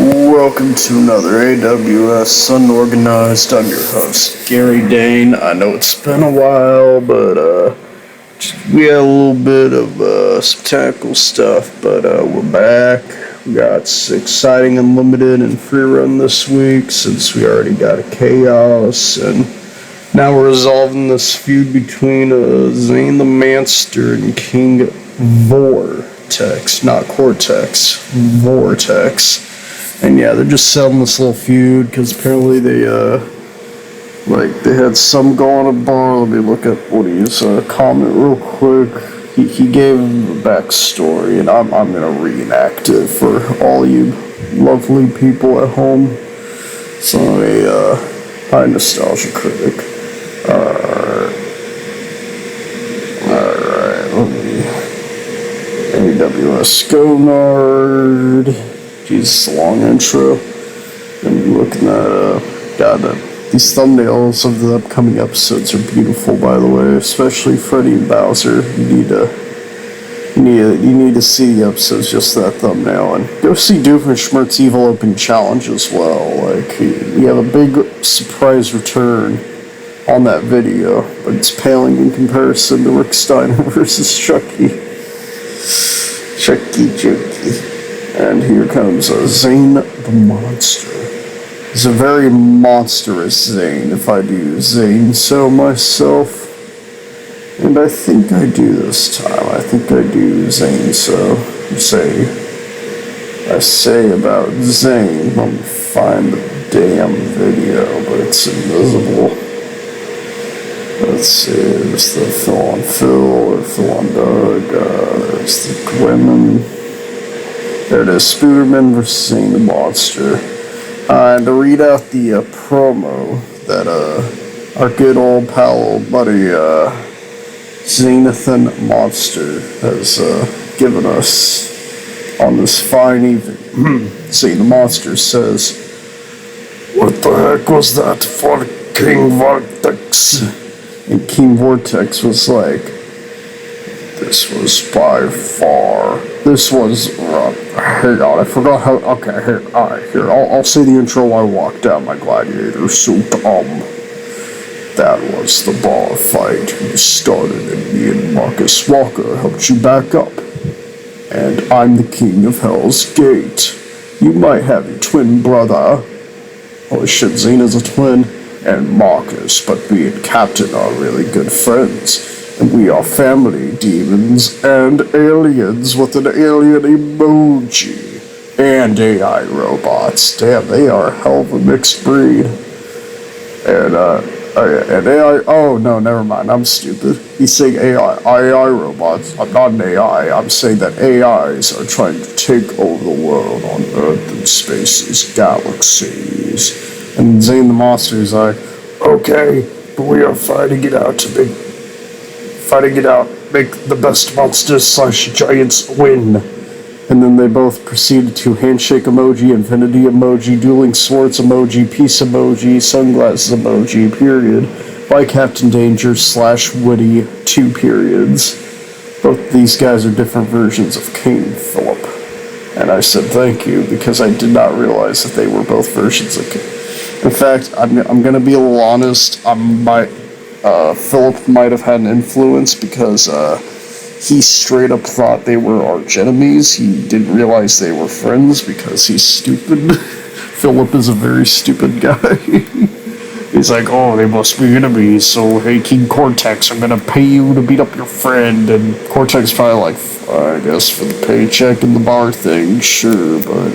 Welcome to another AWS Unorganized. I'm your host, Gary Dane. I know it's been a while, but we had a little bit of some technical stuff, but we're back. We got exciting unlimited and free run this week since we already got a chaos, and now we're resolving this feud between Zane the Manster and King Vortex, not Cortex, Vortex. And yeah, they're just selling this little feud because apparently they had some go on a bar. Let me look at what he's comment real quick. He gave the backstory, and I'm gonna reenact it for all you lovely people at home. So a high nostalgia critic. Alright, let me AWS Go Nerd. Jesus, long intro. And looking at these thumbnails of the upcoming episodes are beautiful, by the way, especially Freddy and Bowser. You need to see the episodes, just that thumbnail, and go see Doofenshmirtz's Evil Open Challenge as well. Like, we have a big surprise return on that video, but it's paling in comparison to Rick Steiner versus Chucky Jokey. And here comes Zane the Monster. It's a very monstrous Zane, if I do Zane so myself. And I think I do this time. I think I do Zane so. I say about Zane. Let me find the damn video, but it's invisible. Let's see, there's the Phil on Phil, or Phil on Doug, there's the women. There it is, Spooderman vs. Zane the Monster. And to read out the promo that our good old pal, buddy, Zanathan Monster has given us on this fine evening. Zane the Monster says, "What the heck was that for King Vortex?" And King Vortex was like, "This was by far. This was, hang on, I forgot how, okay, here, alright, here, I'll say the intro while I walk down my gladiator suit, that was the bar fight you started, and me and Marcus Walker helped you back up, and I'm the king of Hell's Gate. You might have a twin brother, holy shit, Zane is a twin, and Marcus, but me and Captain are really good friends. And we are family demons and aliens with an alien emoji. And AI robots. Damn, they are a hell of a mixed breed. And AI, oh no, never mind, I'm stupid. He's saying AI robots. I'm not an AI, I'm saying that AIs are trying to take over the world on Earth and spaces, galaxies. And Zane the Monster is like, okay, but we are fighting it out, make the best monsters/giants win. And then they both proceeded to handshake emoji, infinity emoji, dueling swords emoji, peace emoji, sunglasses emoji, period, by Captain Danger/Woody, 2 periods. Both these guys are different versions of King Philip. And I said thank you, because I did not realize that they were both versions of King. In fact, I'm gonna be a little honest, Philip might have had an influence because he straight up thought they were arch enemies. He didn't realize they were friends because he's stupid. Philip is a very stupid guy. He's like, oh, they must be enemies, so hey, King Cortex, I'm gonna pay you to beat up your friend. And Cortex probably like, I guess for the paycheck and the bar thing, sure, but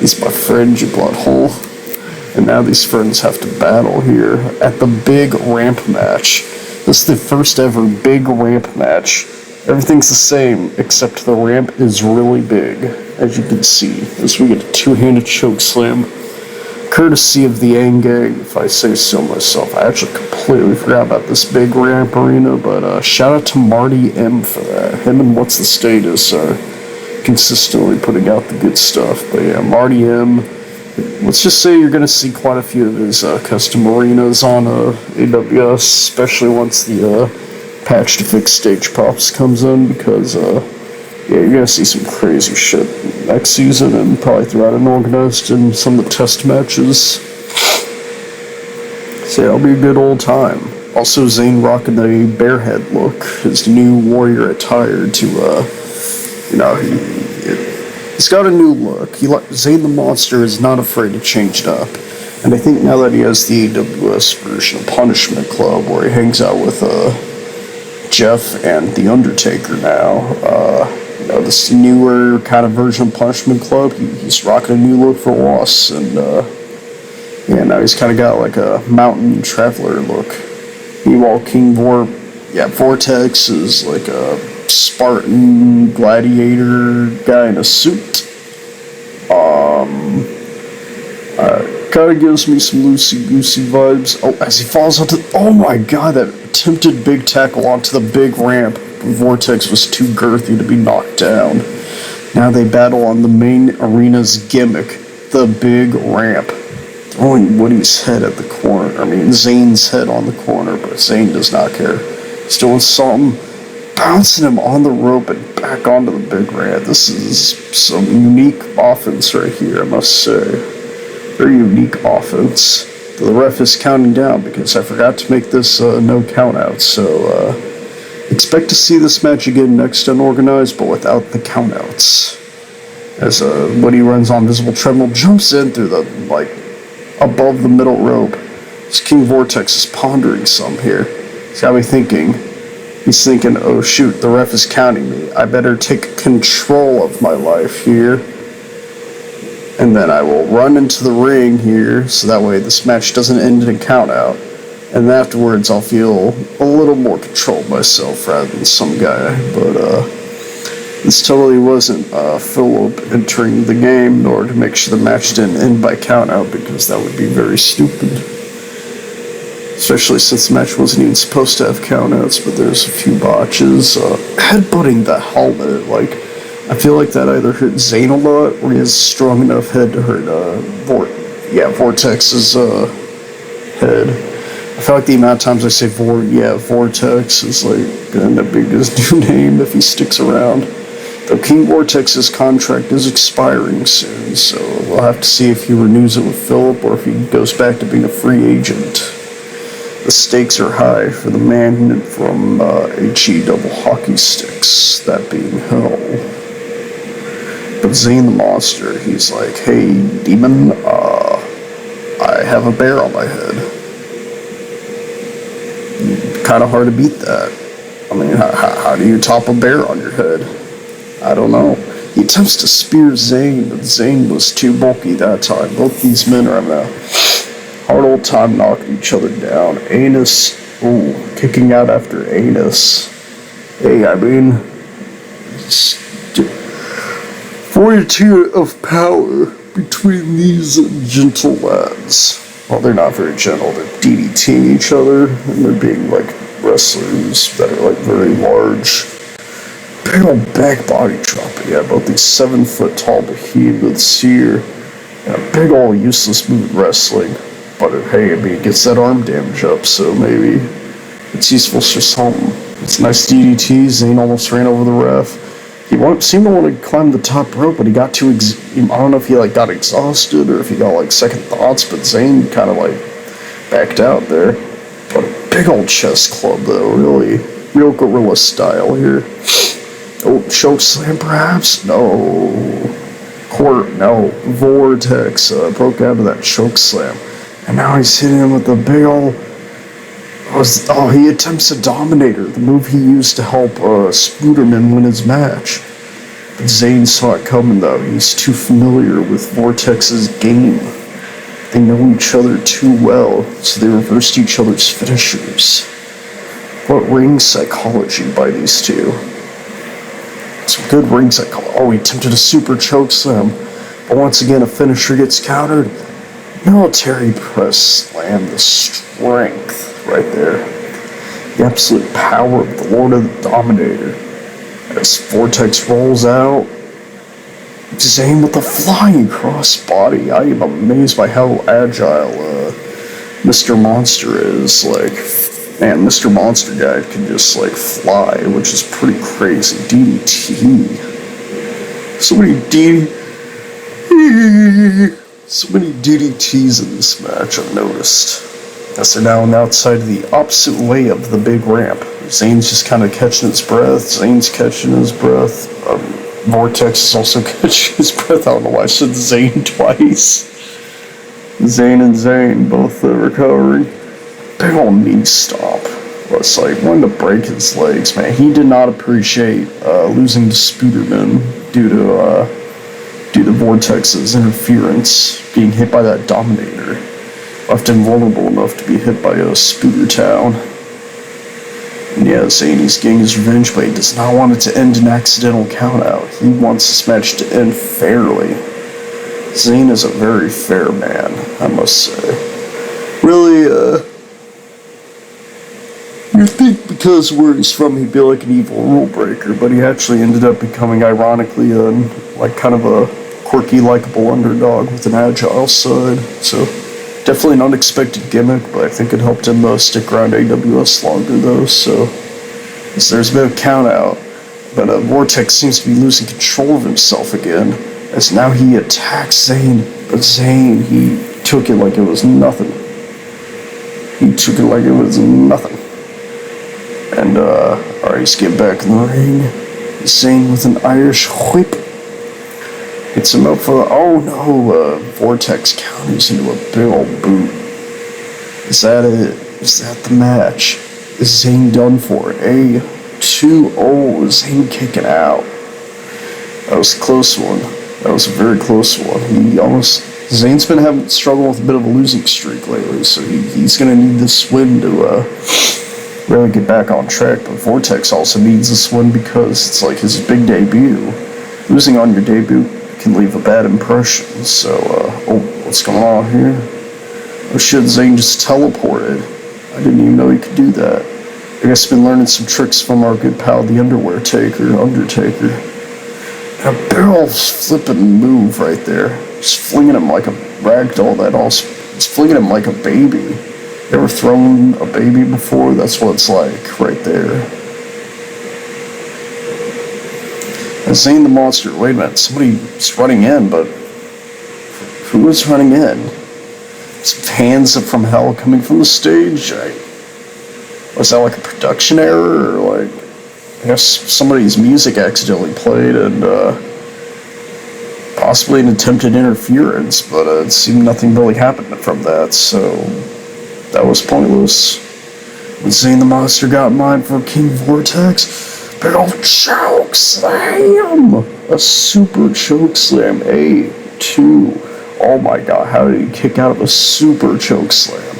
he's my friend, you butthole. And now these friends have to battle here at the big ramp match. This is the first ever big ramp match. Everything's the same, except the ramp is really big, as you can see, as we get a two-handed choke slam, courtesy of the Yang Gang, if I say so myself. I actually completely forgot about this big ramp arena, but shout out to Marty M for that. Him and What's the Status are consistently putting out the good stuff. But yeah, Marty M. Let's just say you're going to see quite a few of his custom arenas on AWS, especially once the patch to fix stage props comes in, because Yeah, you're gonna see some crazy shit next season and probably throughout Unorganized and some of the test matches. So yeah, it'll be a good old time. Also, Zane rocking the bearhead look, his new warrior attire to, he's got a new look. Zane the Monster is not afraid to change it up. And I think now that he has the AWS version of Punishment Club, where he hangs out with Jeff and The Undertaker now, this newer kind of version of Punishment Club, he's rocking a new look for us, and now he's kind of got like a mountain traveler look. Meanwhile, Vortex is like a Spartan gladiator guy in a suit. Kind of gives me some loosey-goosey vibes. Oh, as he falls onto... Oh my god, that attempted big tackle onto the big ramp. Vortex was too girthy to be knocked down. Now they battle on the main arena's gimmick, the big ramp. Throwing Woody's head at the corner. I mean, Zane's head on the corner, but Zane does not care. He's doing something, bouncing him on the rope and back onto the big ramp. This is some unique offense right here, I must say. Very unique offense. The ref is counting down because I forgot to make this no count out, so expect to see this match again next Unorganized, but without the countouts. As Woody runs on visible treadmill, jumps in through the, above the middle rope. As King Vortex is pondering some here. He's got me thinking. He's thinking, oh shoot, the ref is counting me. I better take control of my life here. And then I will run into the ring here, so that way this match doesn't end in a countout. And afterwards I'll feel a little more control of myself rather than some guy. But this totally wasn't Philip entering the game in order to make sure the match didn't end by countout, because that would be very stupid. Especially since the match wasn't even supposed to have countouts, but there's a few botches. Headbutting the helmet, I feel like that either hurt Zane a lot, or he has a strong enough head to hurt Vortex's head. I feel like the amount of times I say Vortex is gonna end up being his new name if he sticks around. Though King Vortex's contract is expiring soon, so we'll have to see if he renews it with Philip or if he goes back to being a free agent. The stakes are high for the man from HE double hockey sticks, that being hell. But Zane the Monster, he's like, hey, demon, I have a bear on my head. Kind of hard to beat that. I mean, how do you top a bear on your head? I don't know. He attempts to spear Zane, but Zane was too bulky that time. Both these men are having a hard old time knocking each other down. Anus, kicking out after anus. Hey, I mean, fortitude of power between these gentle lads. Well, they're not very gentle. They're DDTing each other, and they're being wrestlers that are very large. Big old back body dropping. Yeah, both these 7-foot tall behemoths here, and a big old useless move in wrestling. But hey, I mean, it gets that arm damage up, so maybe it's useful for something. It's a nice DDT. Zane almost ran over the ref. He seemed to want to climb the top rope, but he got too. I don't know if he got exhausted or if he got second thoughts. But Zane kind of backed out there. But a big old chest club though, really, real gorilla style here. Oh, choke slam perhaps? No. No. Vortex broke out of that choke slam. And now he's hitting him with the big old... he attempts a Dominator, the move he used to help Spooderman win his match. But Zane saw it coming though. He's too familiar with Vortex's game. They know each other too well, so they reversed each other's finishers. What ring psychology by these two. Some good ring psychology. Oh, he attempted a super choke slam. But once again, a finisher gets countered. Military press slam, the strength right there. The absolute power of the Lord of the Dominator. As Vortex rolls out, Zane with a flying crossbody. I am amazed by how agile Mr. Monster is. Man, Mr. Monster guy can just fly, which is pretty crazy. DDT. So many so many DDTs in this match, I've noticed. As they're now on the outside of the opposite way of the big ramp. Zane's just kind of catching his breath. Zane's catching his breath. Vortex is also catching his breath. I don't know why I said Zane twice. Zane and Zane both recovering. Big ol' knee stomp. Was like wanting to break his legs, man. He did not appreciate losing to Spooderman due to Vortex's interference, being hit by that Dominator. Left him vulnerable enough to be hit by a Spooder Town. And yeah, Zane is getting his revenge, but he does not want it to end in accidental countout. He wants this match to end fairly. Zane is a very fair man, I must say. Really, you'd think because where he's from he'd be like an evil rule breaker, but he actually ended up becoming, ironically, like kind of a quirky, likable underdog with an agile side. So definitely an unexpected gimmick, but I think it helped him stick around AWS longer though. So there's a bit of count out, but Vortex seems to be losing control of himself again, as now he attacks Zane, but Zane, he took it like it was nothing. He took it like it was nothing. And, alright, he's getting back in the ring. Zane with an Irish whip. Hits him up for the, oh no, Vortex counters into a big old boot. Is that it? Is that the match? Is Zane done for? 2-0, Zane kicking out. That was a close one. That was a very close one. Zane's been struggling with a bit of a losing streak lately, so he's gonna need this win to, really get back on track, but Vortex also needs this win because it's like his big debut. Losing on your debut can leave a bad impression, so, what's going on here? Oh shit, Zane just teleported. I didn't even know he could do that. I guess he's been learning some tricks from our good pal, the Undertaker. And a barrel flipping move right there. Just flinging him like a ragdoll it's flinging him like a baby. Ever thrown a baby before? That's what it's like, right there. And Zane the Monster, wait a minute, somebody's running in, but who is running in? Some hands from hell coming from the stage? Was that like a production error, or like, I guess somebody's music accidentally played, and possibly an attempted interference, but it seemed nothing really happened from that, so that was pointless. When Zane the Monster got in line for King Vortex, big ol' choke slam! A super choke slam. A2. Oh my god, how did he kick out of a super choke slam?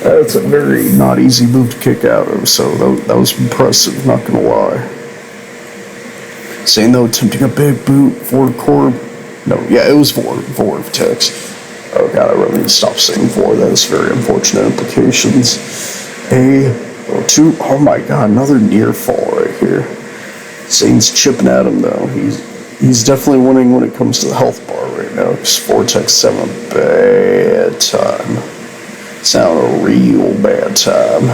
That's a very not easy move to kick out of, so that was impressive, not gonna lie. Zane though attempting a big boot, it was Vortex. Oh god, I really need to stop saying Vor, that has very unfortunate implications. A2, oh my god, another near fall right here. Zane's chipping at him though, he's definitely winning when it comes to the health bar right now, because Vortex is having a bad time. It's having a real bad time.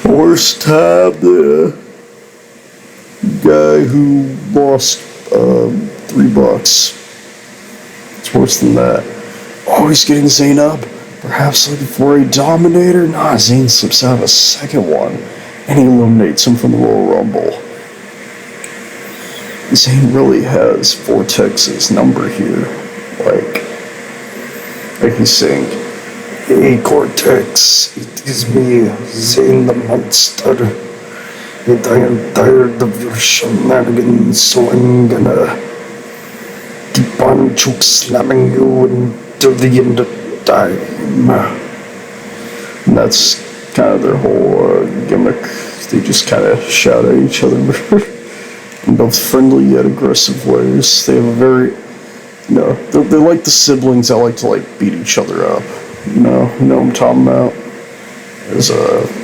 Worst time, the guy who lost $3. It's worse than that. Oh, he's getting Zane up. Perhaps looking for a Dominator. Nah, Zane slips out of a second one, and he eliminates him from the Royal Rumble. Zane really has Vortex's number here. Like he's saying, "Hey Cortex, it is me, Zane the Monster. And I am tired of your shenanigans, so I'm gonna keep on choke slamming you until the end of time." And that's kind of their whole gimmick. They just kind of shout at each other in both friendly yet aggressive ways. They have a very, they're like the siblings that like to beat each other up. You know what I'm talking about? As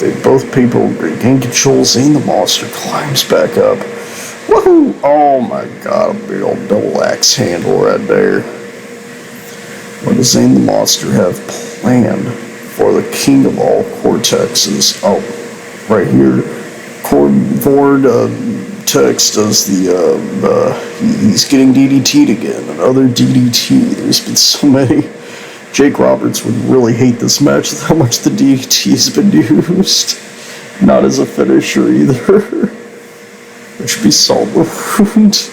they both people regain control. Zane the Monster climbs back up. Woohoo! Oh my god, a big old double axe handle right there. What does Zane the Monster have planned for the king of all Cortexes? Oh, right here. Vord Vortex does he's getting DDT'd again. Another DDT. There's been so many. Jake Roberts would really hate this match with how much the DDT has been used. Not as a finisher either. It should be salt wound.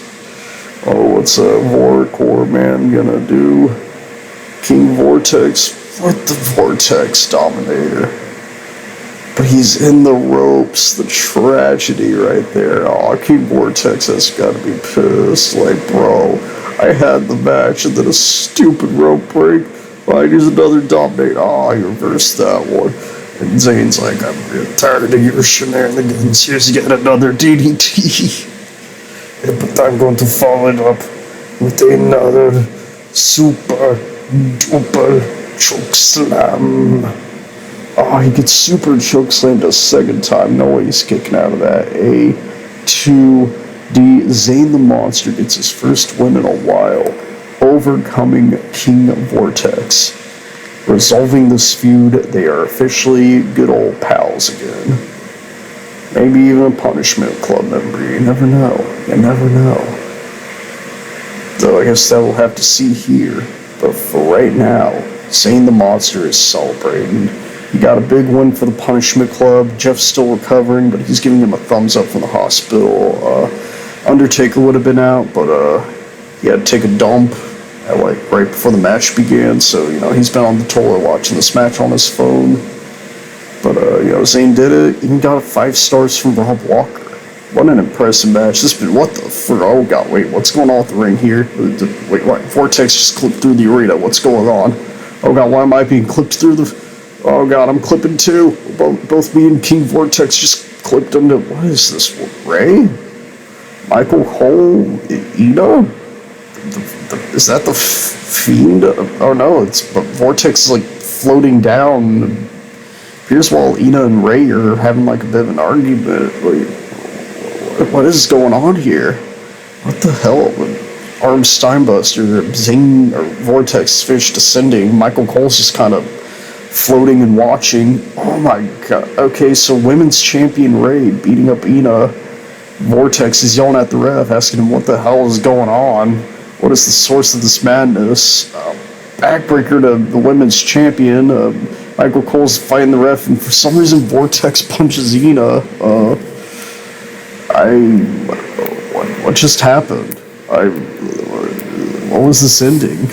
Oh, what's a Vorcor man gonna do? King Vortex with the Vortex Dominator. But he's in the ropes. The tragedy right there. Oh, King Vortex has gotta be pissed. Like, bro, I had the match and then a stupid rope break. Alright, here's another Dominator. Oh, he reversed that one. And Zane's like, I'm really tired of your shenanigans. Here's yet another DDT. Yeah, but I'm going to follow it up with another super duper choke slam. Oh, he gets super choke slammed a second time. No way he's kicking out of that. A2D. Zane the Monster gets his first win in a while, overcoming King Vortex. Resolving this feud, they are officially good old pals again. Maybe even a Punishment Club member. You never know. You never know. Though I guess that we'll have to see here. But for right now, Zane the Monster is celebrating. He got a big win for the Punishment Club. Jeff's still recovering, but he's giving him a thumbs up from the hospital. Undertaker would have been out, but he had to take a dump right before the match began. So, he's been on the toilet watching this match on his phone. But, Zane did it. Even got 5 stars from Rob Walker. What an impressive match. What the frick? Oh, God, wait, what's going on with the ring here? Wait, what? Vortex just clipped through the arena. What's going on? Oh, God, why am I being clipped through the... Oh, God, I'm clipping too. Both me and King Vortex just clipped into... What is this? Ray? Michael Cole? Ina? Is that the Fiend? Oh, no, but Vortex is, floating down... Here's while Ina and Ray are having a bit of an argument. What is going on here? What the hell? Arm Steinbuster, Zane or Vortex fish descending. Michael Cole's just kind of floating and watching. Oh my god. Okay, so women's champion Ray beating up Ina. Vortex is yelling at the ref, asking him what the hell is going on. What is the source of this madness? Backbreaker to the women's champion. Michael Cole's fighting the ref, and for some reason Vortex punches Ina. What just happened? What was this ending?